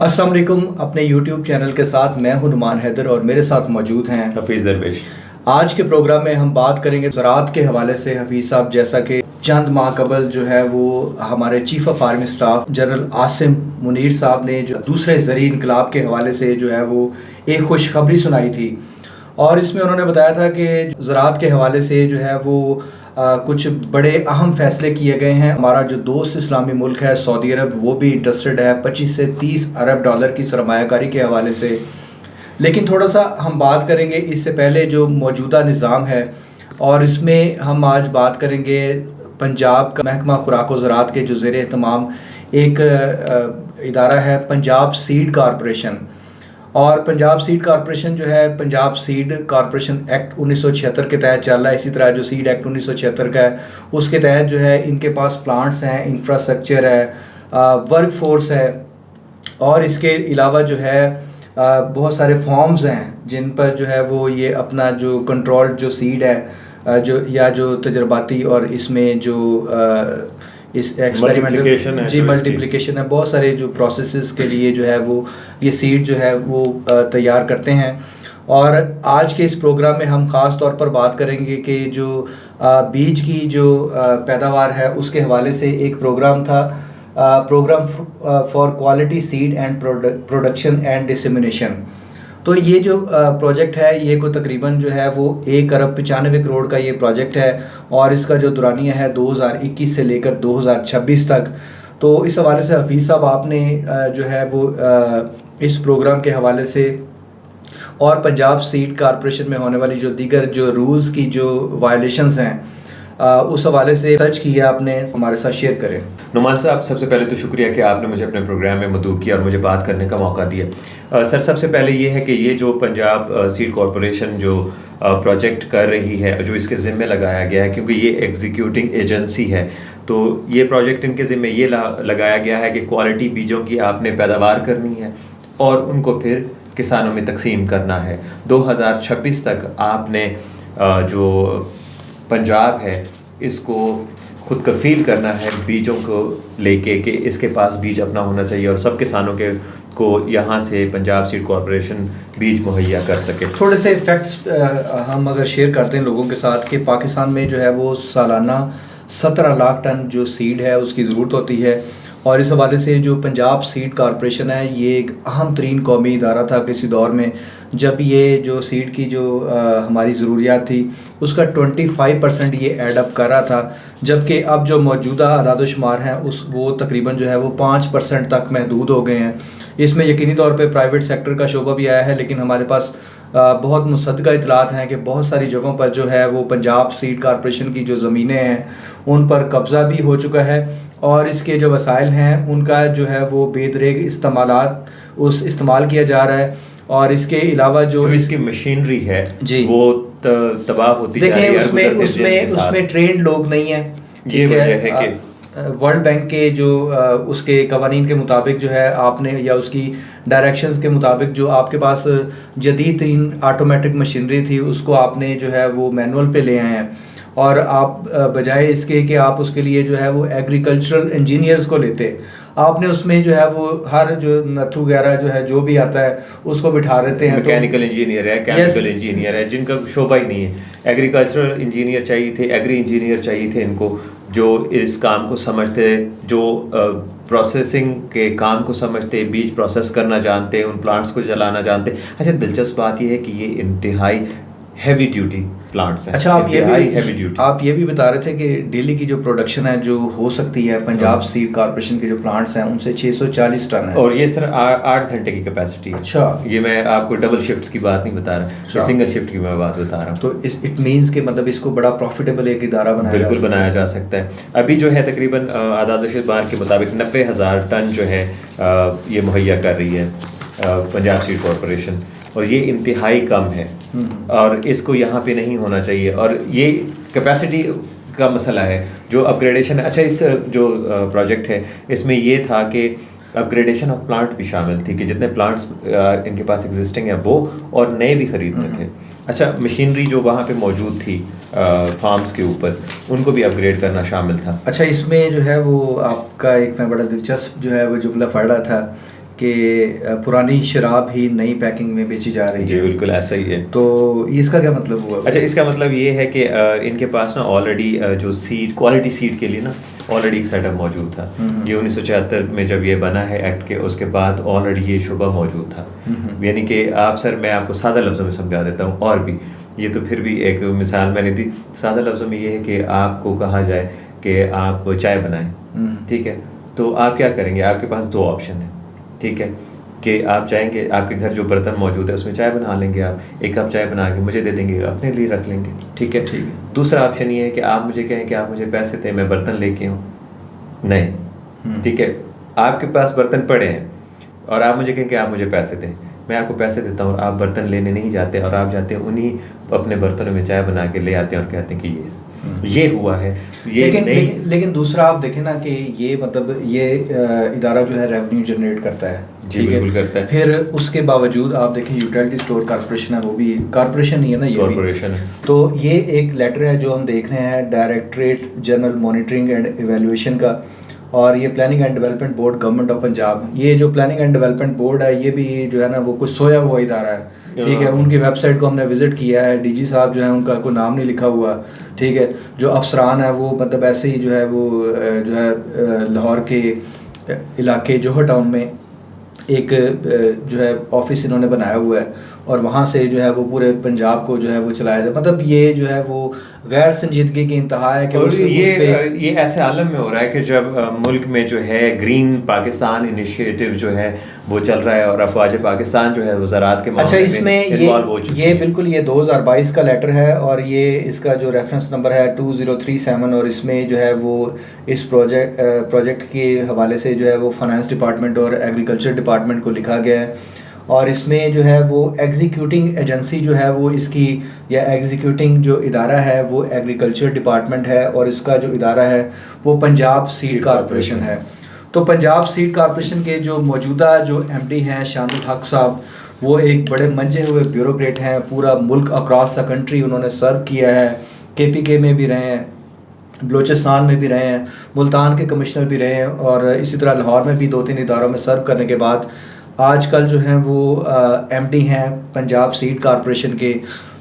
अस्सलाम वालेकुम। अपने YouTube चैनल के साथ मैं हूं नुमान हैदर और मेरे साथ मौजूद हैं हफीज़ दरवेश। आज के प्रोग्राम में हम बात करेंगे ज़राअत के हवाले से। हफीज़ साहब, जैसा कि चंद माह कबल जो है वो हमारे chief of army staff general Asim Munir साहब ने जो दूसरे ज़री इनकलाब के हवाले से जो है वो एक खुशखबरी सुनाई थी और इसमें उन्होंने बताया था कि ज़राअत के हवाले से जो है वो कुछ बड़े अहम फैसले किए गए हैं। हमारा जो दोस्त इस्लामी मुल्क है सऊदी अरब, वो भी इंटरेस्टेड है 25 से 30 अरब डॉलर की सरमायाकारी के हवाले से। लेकिन थोड़ा सा हम बात करेंगे इससे पहले जो मौजूदा निज़ाम है, और इसमें हम आज बात करेंगे पंजाब का महकमा खुराक व ज़राअत के जो ज़ेर एहतमाम एक इदारा है पंजाब सीड कॉरपोरेशन। और पंजाब सीड कॉरपोरेशन जो है पंजाब सीड कॉरपोरेशन एक्ट 1976 के तहत चल रहा है। इसी तरह जो सीड एक्ट 1976 का है उसके तहत जो है इनके पास प्लांट्स हैं, इंफ्रास्ट्रक्चर है, वर्क फोर्स है, और इसके अलावा जो है बहुत सारे फॉर्म्स हैं जिन पर जो है वो ये अपना जो कंट्रोल्ड जो सीड है जो या जो तजर्बाती और इसमें जो इस एक्सपेरिमेंटल जी मल्टीप्लिकेशन है, बहुत सारे जो प्रोसेसेस के लिए जो है वो ये सीड जो है वो तैयार करते हैं। और आज के इस प्रोग्राम में हम ख़ास तौर पर बात करेंगे कि जो बीज की जो पैदावार है उसके हवाले से एक प्रोग्राम था, program for quality seed and production and dissemination. तो ये जो प्रोजेक्ट है ये को तकरीबन जो है वो 1 अरब 95 करोड़ का ये प्रोजेक्ट है और इसका जो दुरानिया है 2021 से लेकर 2026 तक। तो इस हवाले से हफीज़ साहब आपने जो है वो इस प्रोग्राम के हवाले से और पंजाब सीड कॉरपोरेशन में होने वाली जो दीगर जो रूल्स की जो वायलेशंस हैं उस हवाले से सर्च किया आपने, हमारे साथ शेयर करें। नुमान साहब, सबसे पहले तो शुक्रिया कि आपने मुझे अपने प्रोग्राम में मदऊ किया और मुझे बात करने का मौका दिया। सर, सबसे पहले ये है कि ये जो पंजाब सीड कॉरपोरेशन जो प्रोजेक्ट कर रही है, जो इसके ज़िम्मे लगाया गया है, क्योंकि ये एग्जीक्यूटिंग एजेंसी है, तो ये प्रोजेक्ट इनके ज़िम्मे ये लगाया गया है कि क्वालिटी बीजों की आपने पैदावार करनी है और उनको फिर किसानों में तकसीम करना है। 2026 तक आपने जो पंजाब है इसको खुद कफ़ील करना है बीजों को लेके कि इसके पास बीज अपना होना चाहिए और सब किसानों के को यहाँ से पंजाब सीड कॉरपोरेशन बीज मुहैया कर सके। थोड़े से फैक्ट्स हम अगर शेयर करते हैं लोगों के साथ कि पाकिस्तान में जो है वो सालाना 17 लाख टन जो सीड है उसकी ज़रूरत होती है, और इस हवाले से जो पंजाब सीड कॉरपोरेशन है ये एक अहम तरीन कौमी इदारा था किसी दौर में, जब ये जो सीड की जो हमारी ज़रूरियात थी उसका 25% ये एडअप कर रहा था, जबकि अब जो मौजूदा आदादोशुमार हैं वो तकरीबन जो है वो 5% तक महदूद हो गए हैं। इसमें यकीनी तौर पे प्राइवेट सेक्टर का शोबा भी आया है, लेकिन हमारे पास बहुत मुसद्दका इतलात हैं कि बहुत सारी जगहों पर जो है वो पंजाब सीड कॉरपोरेशन की जो ज़मीनें हैं उन पर कब्ज़ा भी हो चुका है और इसके जो वसाइल हैं उनका जो है वो बेदरेग इस्तेमाल किया जा रहा है। और इसके अलावा जो इसकी मशीनरी है जी वो तबाह होती है। देखिए उसमें ट्रेंड लोग नहीं हैं। ये वजह है कि वर्ल्ड बैंक के जो उसके कवानीन के मुताबिक जो है आपने या उसकी डायरेक्शंस के मुताबिक जो आपके पास जदीद तरीन ऑटोमेटिक मशीनरी थी उसको आपने जो है वो मैनुअल पे ले आए हैं, और आप बजाय इसके कि आप उसके लिए जो है वो एग्रीकल्चरल इंजीनियर्स को लेते, आपने उसमें जो है वो हर जो नथु वगैरह जो है जो भी आता है उसको बिठा देते हैं। मैकेनिकल इंजीनियर है, केमिकल इंजीनियर है, जिनका शोबा ही नहीं है। एग्रीकल्चरल इंजीनियर चाहिए थे, एग्री इंजीनियर चाहिए थे इनको, जो इस काम को समझते, जो प्रोसेसिंग के काम को समझते, बीज प्रोसेस करना जानते, उन प्लांट्स को चलाना जानते। अच्छा, दिलचस्प बात यह है कि ये इंतहाई हैवी ड्यूटी प्लांट्स हैं। अच्छा, आप ये भी बता रहे थे कि डेली की जो प्रोडक्शन है जो हो सकती है पंजाब सीड कॉरपोरेशन के जो प्लांट्स हैं उनसे 640 टन है, और ये सर 8 घंटे की कैपेसिटी है। अच्छा, ये मैं आपको डबल शिफ्ट्स की बात नहीं बता रहा, सिंगल शिफ्ट की मैं बात बता रहा हूँ। तो इट मीन्स कि मतलब इसको बड़ा प्रॉफिटेबल एक इदारा बनाया जा सकता है। अभी जो है तकरीबन आदाद-ओ-शुमार के मुताबिक 90,000 टन जो है ये मुहैया कर रही है पंजाब सीड कॉरपोरेशन, और ये इंतहाई कम है और इसको यहाँ पे नहीं होना चाहिए, और ये कैपेसिटी का मसला है जो अपग्रेडेशन है। अच्छा, इस जो प्रोजेक्ट है इसमें ये था कि अपग्रेडेशन ऑफ प्लांट भी शामिल थी कि जितने प्लांट्स इनके पास एग्जिस्टिंग हैं वो और नए भी खरीदने थे। अच्छा, मशीनरी जो वहाँ पे मौजूद थी फार्म्स के ऊपर उनको भी अपग्रेड करना शामिल था। अच्छा, इसमें जो है वो आपका एक मैं बड़ा दिलचस्प जो है वो जुमला पढ़ रहा था कि पुरानी शराब ही नई पैकिंग में बेची जा रही जी है। बिल्कुल ऐसा ही है। तो इसका क्या मतलब हुआ? अच्छा, इसका मतलब ये है कि इनके पास ना ऑलरेडी जो सीड, क्वालिटी सीड के लिए ना ऑलरेडी एक सेटअप मौजूद था। ये 1976 में जब ये बना है एक्ट के, उसके बाद ऑलरेडी ये शुबा मौजूद था। यानी कि आप सर, मैं आपको सादा लफ्ज़ों में समझा देता हूँ, और भी ये तो फिर भी एक मिसाल मैंने दी। सादा लफ्ज़ों में ये है कि आपको कहा जाए कि आप चाय बनाएं, ठीक है, तो आप क्या करेंगे? आपके पास दो ऑप्शन है, ठीक है, कि आप चाहेंगे आपके घर जो बर्तन मौजूद है उसमें चाय बना लेंगे, आप एक कप चाय बना के मुझे दे देंगे, अपने लिए रख लेंगे, ठीक है। दूसरा ऑप्शन ये है कि आप मुझे कहें कि आप मुझे पैसे दें, मैं बर्तन लेके आऊँ। नहीं, ठीक है, आपके पास बर्तन पड़े हैं और आप मुझे कहें कि आप मुझे पैसे दें, मैं आपको पैसे देता हूँ और आप बर्तन लेने नहीं जाते, और आप जाते हैं उन्हीं अपने बर्तनों में चाय बना के ले आते हैं और कहते हैं कि ये हुआ है। ये लेकिन दूसरा आप देखें ना कि ये मतलब ये इदारा जो है रेवेन्यू जनरेट करता है, जी बिल्कुल करता है। फिर उसके बावजूद आप देखें यूटिलिटी स्टोर कॉर्पोरेशन है, वो भी कॉर्पोरेशन ही है ना, ये कॉर्पोरेशन है। तो ये एक लेटर है जो हम देख रहे हैं directorate general monitoring and evaluation का, और ये planning and development board government of Punjab. ये जो प्लानिंग एंड डेवलपमेंट बोर्ड है ये भी जो है ना वो कुछ सोया हुआ इदारा है, ठीक है। उनकी वेबसाइट को हमने विजिट किया है, डीजी साहब जो है उनका कोई नाम नहीं लिखा हुआ, ठीक है। जो अफसरान है वो मतलब ऐसे ही जो है वो जो है लाहौर के इलाके जोहर टाउन में एक जो है ऑफिस इन्होंने बनाया हुआ है, और वहाँ से जो है वो पूरे पंजाब को जो है वो चलाया जाए। मतलब ये जो है वो गैर संजीदगी की इंतहा है कि ये ऐसे आलम में हो रहा है कि जब मुल्क में जो है ग्रीन पाकिस्तान इनिशिएटिव जो है वो चल रहा है, और अफवाज पाकिस्तान जो है वो ज़राअत के अच्छा इसमें ये बिल्कुल ये 2022 का लेटर है, और ये इसका जो रेफरेंस नंबर है 2037, और इसमें जो है वो इस प्रोजेक्ट के हवाले से जो है वो फाइनेंस डिपार्टमेंट और एग्रीकल्चर डिपार्टमेंट को लिखा गया है। और इसमें जो है वो एग्जीक्यूटिंग एजेंसी जो है वो इसकी, या एग्जीक्यूटिंग जो इदारा है वो एग्रीकल्चर डिपार्टमेंट है, और इसका जो इदारा है वो पंजाब सीड कॉर्पोरेशन है। तो पंजाब सीड कॉर्पोरेशन के जो मौजूदा जो एमडी हैं शानुल हक साहब, वो एक बड़े मंजे हुए ब्यूरोक्रेट हैं, पूरा मुल्क अक्रॉस द कंट्री उन्होंने सर्व किया है, केपीके में भी रहे हैं, बलोचिस्तान में भी रहे हैं, मुल्तान के कमिश्नर भी रहे हैं, और इसी तरह लाहौर में भी 2-3 इदारों में सर्व करने के बाद आजकल जो हैं वो एमडी हैं पंजाब सीड कॉर्पोरेशन के।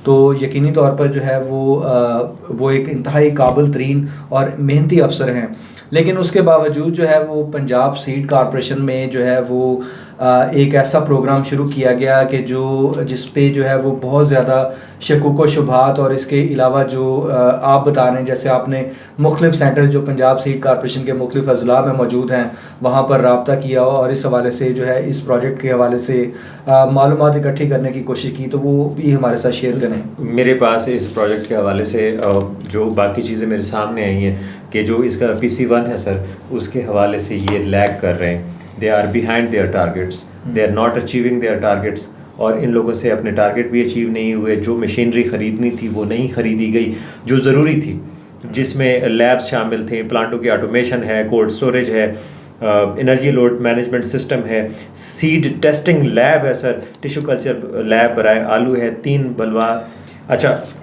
तो यकीनी तौर पर जो है वो एक इंतहाई काबिल तरीन और मेहनती अफसर हैं, लेकिन उसके बावजूद जो है वो पंजाब सीड कॉर्पोरेशन में जो है वो एक ऐसा प्रोग्राम शुरू किया गया कि जिस पे जो है वो बहुत ज़्यादा शकुक व शुबहात, और इसके अलावा जो आप बता रहे हैं, जैसे आपने मुख्तलिफ सेंटर जो पंजाब सीड कॉर्पोरेशन के मुख्तलिफ अजला में मौजूद हैं वहाँ पर रब्ता किया, और इस हवाले से जो है इस प्रोजेक्ट के हवाले से मालूमात इकट्ठी करने की कोशिश की, तो वो भी हमारे साथ शेयर करें। मेरे पास इस प्रोजेक्ट के हवाले से जो बाकी चीज़ें मेरे सामने आई हैं कि जो इसका PC1 है सर, उसके हवाले से ये लैग कर रहे हैं, they are behind their targets, they are not achieving their targets, और इन लोगों से अपने टारगेट भी अचीव नहीं हुए। जो मशीनरी ख़रीदनी थी वो नहीं ख़रीदी गई जो ज़रूरी थी, जिसमें लैब्स शामिल थे, प्लांटों की ऑटोमेशन है, कोल्ड स्टोरेज है, एनर्जी लोड मैनेजमेंट सिस्टम है, सीड टेस्टिंग लैब है सर, टिश्यू कल्चर लैब बराए आलू है, 3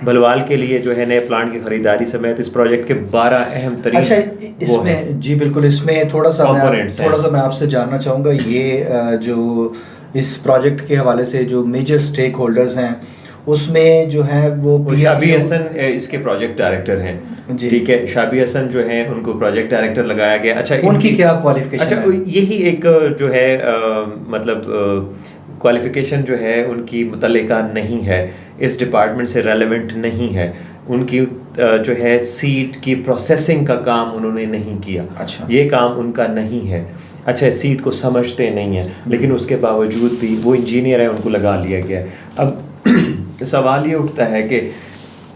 बलवाल के लिए जो है नए प्लांट की खरीदारी समेत इस प्रोजेक्ट के 12 अहम तरीन। अच्छा इसमें जी बिल्कुल, इसमें थोड़ा सा मैं आपसे जानना चाहूँगा, ये जो इस प्रोजेक्ट के हवाले से जो मेजर स्टेक होल्डर्स हैं उसमें जो है वो शाबी हसन इसके प्रोजेक्ट डायरेक्टर हैं, ठीक है। शाबी हसन जो है उनको प्रोजेक्ट डायरेक्टर लगाया गया। अच्छा उनकी क्या क्वालिफिकेशन? अच्छा यही एक जो है मतलब क्वालिफिकेशन जो है उनकी मुतल्लिका नहीं है, इस डिपार्टमेंट से रेलेवेंट नहीं है, उनकी जो है सीड की प्रोसेसिंग का काम उन्होंने नहीं किया। अच्छा ये काम उनका नहीं है। अच्छा सीड को समझते नहीं है, लेकिन उसके बावजूद भी वो इंजीनियर है, उनको लगा लिया गया है। अब सवाल ये उठता है कि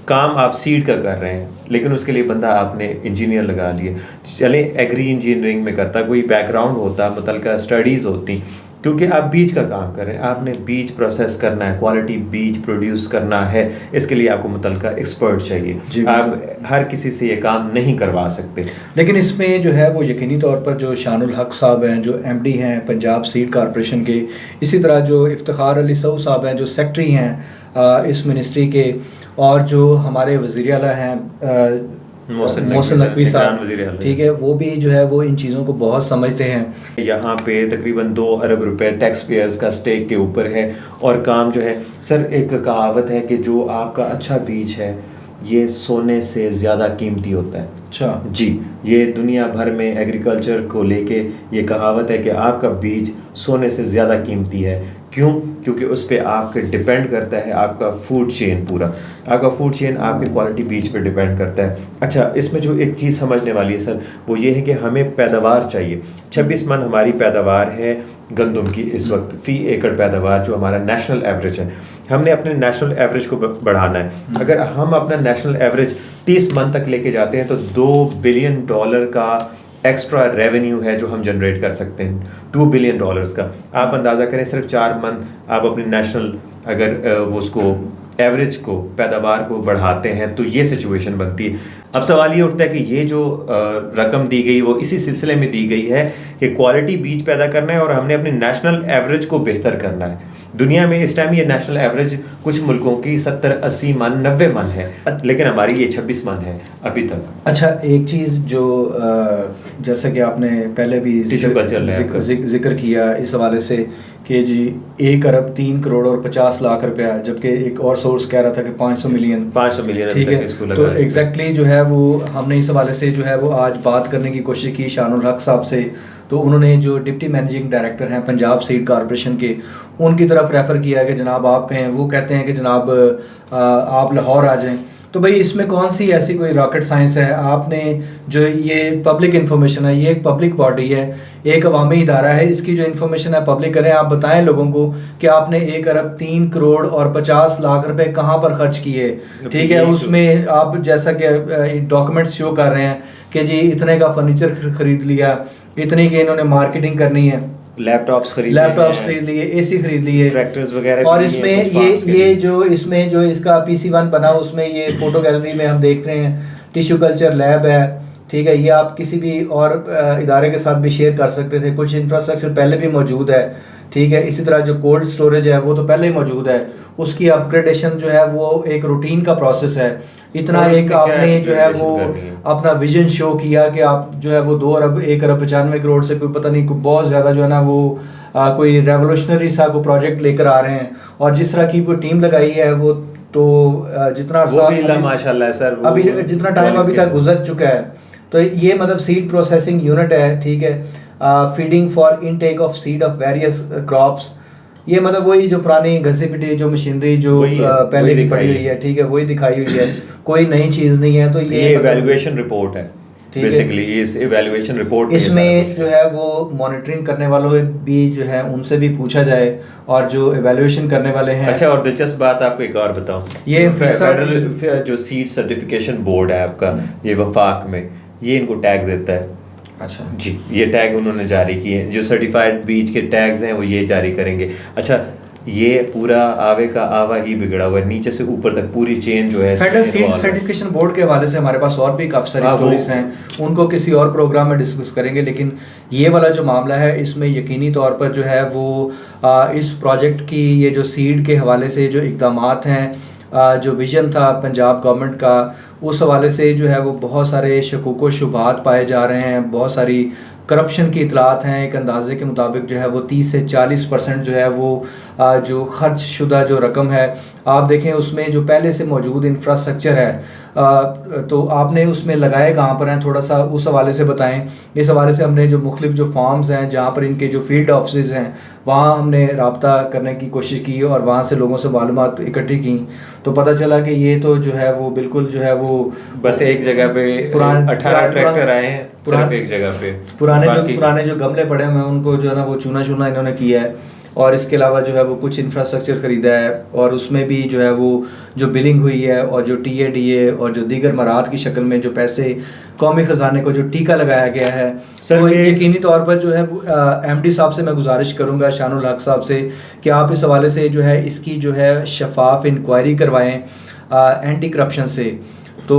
काम आप सीड का कर रहे हैं, लेकिन उसके लिए बंदा आपने इंजीनियर लगा लिया। चले एग्री इंजीनियरिंग में करता, कोई बैकग्राउंड होता, मुतल्लिका स्टडीज़ होती, क्योंकि आप बीज का काम कर रहे हैं, आपने बीज प्रोसेस करना है, क्वालिटी बीज प्रोड्यूस करना है, इसके लिए आपको मुतल्लिका एक्सपर्ट चाहिए। आप हर किसी से ये काम नहीं करवा सकते। लेकिन इसमें जो है वो यकीनी तौर पर जो शानुल हक साहब हैं जो एमडी हैं पंजाब सीड कॉर्पोरेशन के, इसी तरह जो इफ्तिखार अली सऊ साहब हैं जो सेक्रेटरी हैं इस मिनिस्ट्री के, और जो हमारे वज़ीर आला हैं मोहसिन नकवी साहब, ठीक है, वो भी जो है वो इन चीज़ों को बहुत समझते हैं। यहाँ पे तकरीबन 2 अरब रुपए टैक्स पेयर्स का स्टेक के ऊपर है और काम जो है सर, एक कहावत है कि जो आपका अच्छा बीज है ये सोने से ज़्यादा कीमती होता है। अच्छा जी, ये दुनिया भर में एग्रीकल्चर को लेके ये कहावत है कि आपका बीज सोने से ज़्यादा कीमती है। क्यों? क्योंकि उस पर आपके डिपेंड करता है आपका फूड चेन, पूरा आपका फूड चेन आपके क्वालिटी बीज पे डिपेंड करता है। अच्छा, इसमें जो एक चीज़ समझने वाली है सर, वो ये है कि हमें पैदावार चाहिए। 26 मन हमारी पैदावार है गंदम की इस वक्त, फ़ी एकड़ पैदावार जो हमारा नेशनल एवरेज है। हमने अपने नेशनल एवरेज को बढ़ाना है। अगर हम अपना नेशनल एवरेज 30 मन तक लेके जाते हैं तो $2 बिलियन का एक्स्ट्रा रेवेन्यू है जो हम जनरेट कर सकते हैं, $2 बिलियन का। आप अंदाज़ा करें, सिर्फ 4 मंथ आप अपने नेशनल अगर वो उसको एवरेज को, पैदावार को बढ़ाते हैं तो ये सिचुएशन बनती है। अब सवाल ये उठता है कि ये जो रकम दी गई वो इसी सिलसिले में दी गई है कि क्वालिटी बीज पैदा करना है और हमने अपने नेशनल एवरेज को बेहतर करना है। दुनिया में इस टाइम ये नेशनल एवरेज कुछ मुल्कों की 70-80 मन, 90 मन है, लेकिन हमारी ये 26 मन है अभी तक। अच्छा, एक चीज़ जो जैसा कि आपने पहले भी जिक्र किया इस हवाले से कि जी 1 अरब 3 करोड़ और 50 लाख रुपया, जबकि एक और सोर्स कह रहा था कि 500 मिलियन, ठीक है। तो एग्जैक्टली जो है वो हमने इस हवाले से जो है वो आज बात करने की कोशिश की शानुल हक साहब से। तो उन्होंने जो डिप्टी मैनेजिंग डायरेक्टर हैं पंजाब सीड कॉरपोरेशन के, उनकी तरफ रेफ़र किया कि जनाब आप कहें, वो कहते हैं कि जनाब आप लाहौर आ जाएं। तो भाई इसमें कौन सी ऐसी कोई रॉकेट साइंस है? आपने जो ये पब्लिक इन्फॉर्मेशन है, ये एक पब्लिक बॉडी है, एक अवामी इदारा है, इसकी जो इन्फॉर्मेशन है पब्लिक करें। आप बताएं लोगों को कि आपने 1 अरब 3 करोड़ और 50 लाख रुपए कहाँ पर खर्च किए, ठीक है। उसमें आप जैसा कि डॉक्यूमेंट्स शो कर रहे हैं कि जी इतने का फर्नीचर खरीद लिया, इतने की इन्होंने मार्केटिंग करनी है, लैपटॉप्स खरीद लिए, एसी खरीद लिए, ट्रैक्टर्स वगैरह, और इसमें ये जो इसमें जो इसका PC1 बना, उसमें ये फोटो गैलरी में हम देख रहे हैं टिश्यू कल्चर लैब है, ठीक है। ये आप किसी भी और इदारे के साथ भी शेयर कर सकते थे। कुछ इंफ्रास्ट्रक्चर पहले भी मौजूद है, ठीक है। इसी तरह जो कोल्ड स्टोरेज है वो तो पहले ही मौजूद है, उसकी अपग्रेडेशन जो है वो एक रूटीन का प्रोसेस है। इतना एक आपने जो है वो अपना विजन शो किया कि आप जो है वो 2 अरब 1 अरब 95 करोड़ से कोई पता नहीं कोई बहुत ज़्यादा जो है ना वो कोई रेवोल्यूशनरी सा को प्रोजेक्ट लेकर आ रहे हैं। और जिस तरह की वो टीम लगाई है वो तो जितना माशाल्लाह सर, अभी जितना टाइम अभी तक गुजर चुका है, तो ये मतलब सीड प्रोसेसिंग यूनिट है, ठीक है। Feeding for intake of seed of various crops, ये मतलब वही जो पुरानी घसी पिटी जो मशीनरी जो पहले की पड़ी हुई है, ठीक है, वही दिखाई हुई है, कोई नई चीज़ नहीं है। तो ये इवैल्यूएशन रिपोर्ट है बेसिकली, इस इवैल्यूएशन रिपोर्ट इसमें जो है वो मॉनिटरिंग करने वालों भी जो है उनसे भी पूछा जाए, और जो इवैल्यूएशन करने वाले हैं। अच्छा, और दिलचस्प बात आपको एक और बताऊं, ये फेडरल जो सीड सर्टिफिकेशन बोर्ड है आपका, ये वफाक में, ये इनको टैग देता है। अच्छा जी, ये टैग उन्होंने जारी किए, जो सर्टिफाइड बीज के टैग्स हैं वो ये जारी करेंगे। अच्छा, ये पूरा आवे का आवा ही बिगड़ा हुआ है, नीचे से ऊपर तक पूरी चेन जो है। फेडरल सीड सर्टिफिकेशन बोर्ड के हवाले से हमारे पास और भी काफ़ी सारी स्टोरीज हैं, उनको किसी और प्रोग्राम में डिस्कस करेंगे। लेकिन ये वाला जो मामला है इसमें यकीनी तौर पर जो है वो इस प्रोजेक्ट की ये जो सीड के हवाले से जो इक़दामात हैं, जो विजन था पंजाब गवर्नमेंट का, उस हवाले से जो है वो बहुत सारे शकूक व शुबहात पाए जा रहे हैं, बहुत सारी करप्शन की इतलात हैं। एक अंदाजे के मुताबिक जो है वो 30 से 40% जो है वो जो खर्च शुदा जो रकम है, आप देखें उसमें जो पहले से मौजूद इंफ्रास्ट्रक्चर है, तो आपने उसमें लगाए कहाँ पर हैं, थोड़ा सा उस हवाले से बताएं। इस हवाले से हमने जो मुख्तलिफ जो फार्म्स हैं जहाँ पर इनके जो फील्ड ऑफिस हैं, वहाँ हमने रब्ता करने की कोशिश की और वहाँ से लोगों से मालूमात इकट्ठी की, तो पता चला कि ये तो जो है वो बिल्कुल जो है वो बस एक जगह पे 18 ट्रैक्टर आए हैं, सिर्फ एक जगह पे पुराने जो गमले पड़े हुए हैं उनको जो है ना वो चूना इन्होंने किया है। और इसके अलावा जो है वो कुछ इंफ्रास्ट्रक्चर ख़रीदा है, और उसमें भी जो है वो जो बिलिंग हुई है और जो TADA और जो दीगर मराहत की शक्ल में जो पैसे कौमी ख़जाने को जो टीका लगाया गया है, सर वो यकीनी तौर पर जो है MD साहब से मैं गुजारिश करूँगा, शानुल हक साहब से, कि आप इस हवाले से जो है इसकी जो है शफाफ इंक्वायरी करवाएँ एंटी करप्शन से। तो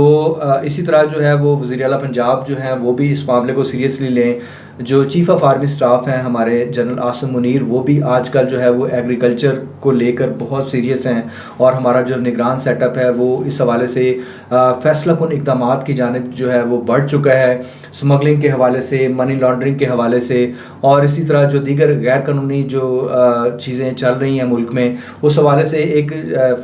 इसी तरह जो है वो वज़ीर आला पंजाब जो हैं वो भी इस मामले को सीरियसली लें। जो चीफ़ ऑफ आर्मी स्टाफ हैं हमारे जनरल आसिम मुनीर, वो भी आजकल जो है वो एग्रीकल्चर को लेकर बहुत सीरियस हैं, और हमारा जो निगरान सेटअप है वो इस हवाले से फैसला कुन इक़दामात की जानिब जो है वो बढ़ चुका है, स्मगलिंग के हवाले से, मनी लॉन्ड्रिंग के हवाले से, और इसी तरह जो दीगर गैर कानूनी जो चीज़ें चल रही हैं मुल्क में, उस हवाले से एक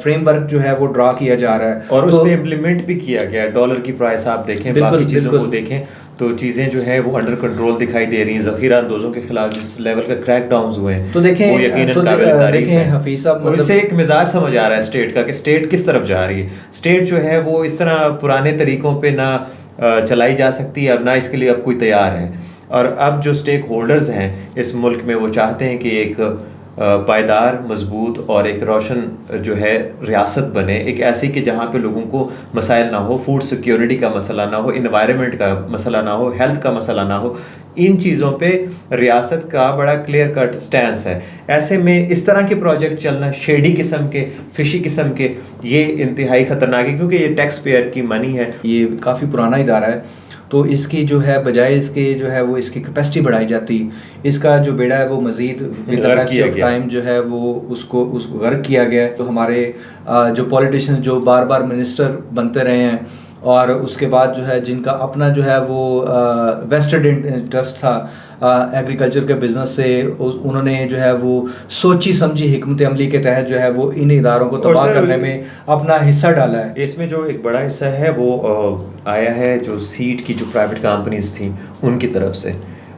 फ्रेमवर्क जो है वो ड्रा किया जा रहा है और उस पर इम्प्लीमेंट भी किया गया है। डॉलर की प्राइस आप देखें, बाकी चीज़ों को देखें तो चीज़ें जो है वो अंडर कंट्रोल दिखाई दे रही हैं। ज़ख़ीरा अंदोज़ों के खिलाफ जिस लेवल का क्रैक डाउन हुए हैं तो देखें, वो यकीनन काबिल तारीफ है। हफीज़ साहब, और इससे एक मिजाज समझ आ रहा है स्टेट का कि स्टेट किस तरफ जा रही है। स्टेट जो है वो इस तरह पुराने तरीक़ों पे ना चलाई जा सकती है और ना इसके लिए अब कोई तैयार है। और अब जो स्टेक होल्डर्स हैं इस मुल्क में वो चाहते हैं कि एक पायदार, मजबूत और एक रोशन जो है रियासत बने, एक ऐसी कि जहाँ पे लोगों को मसाइल ना हो, फूड सिक्योरिटी का मसला ना हो, इन्वायरमेंट का मसला ना हो, हेल्थ का मसला ना हो। इन चीज़ों पे रियासत का बड़ा क्लियर कट स्टैंस है। ऐसे में इस तरह के प्रोजेक्ट चलना शेडी किस्म के, फिशी किस्म के, ये इंतहाई ख़तरनाक है क्योंकि ये टैक्स पेयर की मनी है। ये काफ़ी पुराना इदारा है, तो इसकी जो है बजाय इसके जो है वो इसकी कैपेसिटी बढ़ाई जाती, इसका जो बेड़ा है वो मज़ीद with the passage of time जो है वो उसको गर्क किया गया। तो हमारे जो पॉलिटिशियन जो बार बार मिनिस्टर बनते रहे हैं और उसके बाद जो है जिनका अपना जो है वो वेस्टेड इंटरेस्ट था एग्रीकल्चर के बिज़नेस से, उन्होंने जो है वो सोची समझी हिकमत अमली के तहत जो है वो इन इदारों को तबाह करने में अपना हिस्सा डाला है। इसमें जो एक बड़ा हिस्सा है वो आया है जो सीड की जो प्राइवेट कंपनीज थी उनकी तरफ से,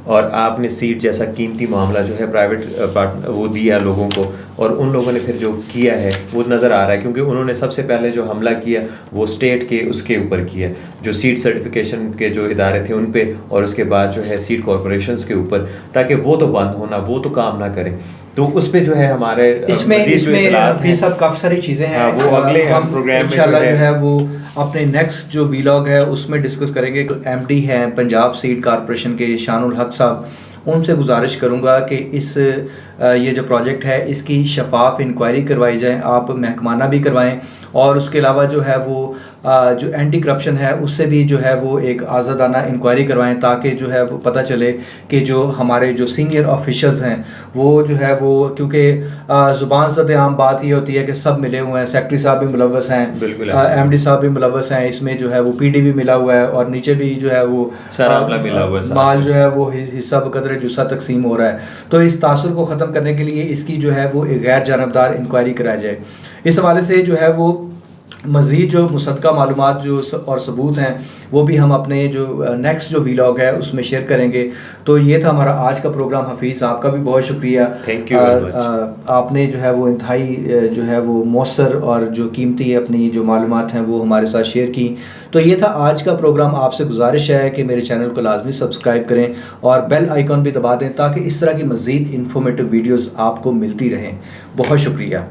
और आपने सीड जैसा कीमती मामला जो है प्राइवेट पार्टनर वो दिया लोगों को, और उन लोगों ने फिर जो किया है वो नज़र आ रहा है क्योंकि उन्होंने सबसे पहले जो हमला किया वो स्टेट के उसके ऊपर किया, जो सीड सर्टिफिकेशन के जो इदारे थे उन पे, और उसके बाद जो है सीड कॉरपोरेशंस के ऊपर, ताकि वो तो बंद होना, वो तो काम ना करें। तो उस पे जो है हमारे इसमें सब काफ़ी सारी चीज़ें हैं, वो अगले हम प्रोग्राम में इंशाल्लाह जो है वो अपने नेक्स्ट जो वीलॉग है उसमें डिस्कस करेंगे। तो एमडी हैं पंजाब सीड कॉरपोरेशन के शानुल हक साहब, उनसे गुजारिश करूंगा कि इस ये जो प्रोजेक्ट है इसकी शफाफ इंक्वायरी करवाई जाए, आप महकमाना भी करवाएं, और उसके अलावा जो है वो जो एंटी करप्शन है उससे भी जो है वो एक आज़ादाना इंक्वायरी करवाएं, ताकि जो है वो पता चले कि जो हमारे जो सीनियर ऑफिशियल्स हैं वो जो है वो, क्योंकि ज़ुबान से आम बात ये होती है कि सब मिले हुए हैं, सेक्रेटरी साहब भी मुलव्वस हैं, एमडी साहब भी मुलव्वस हैं, इसमें जो है वो पीडी भी मिला हुआ है, और नीचे भी जो है वो मिला हुआ है, माल जो है वो हिस्सा बकदर जुस्सा तकसीम हो रहा है। तो इस तासुर को ख़त्म करने के लिए इसकी जो है वो एक गैर जानबदार इंक्वायरी कराई जाए। इस हवाले से जो है वो मज़ीद जो मुसद्दक़ा मालूमात जो और सबूत हैं वो भी हम अपने जो नेक्स्ट जो वीलॉग है उसमें शेयर करेंगे। तो ये था हमारा आज का प्रोग्राम। हफीज़ आपका भी बहुत शुक्रिया, थैंक यू वेरी मच। आपने जो है वो इंतहाई जो है वो मौसर और जो कीमती अपनी जो मालूमात हैं वो हमारे साथ शेयर की। तो ये था आज का प्रोग्राम। आपसे गुजारिश है कि मेरे चैनल को लाजमी सब्सक्राइब करें और बेल आइकॉन भी दबा दें ताकि इस तरह की मज़ीद इन्फॉर्मेटिव वीडियोज़ आपको मिलती रहें। बहुत शुक्रिया।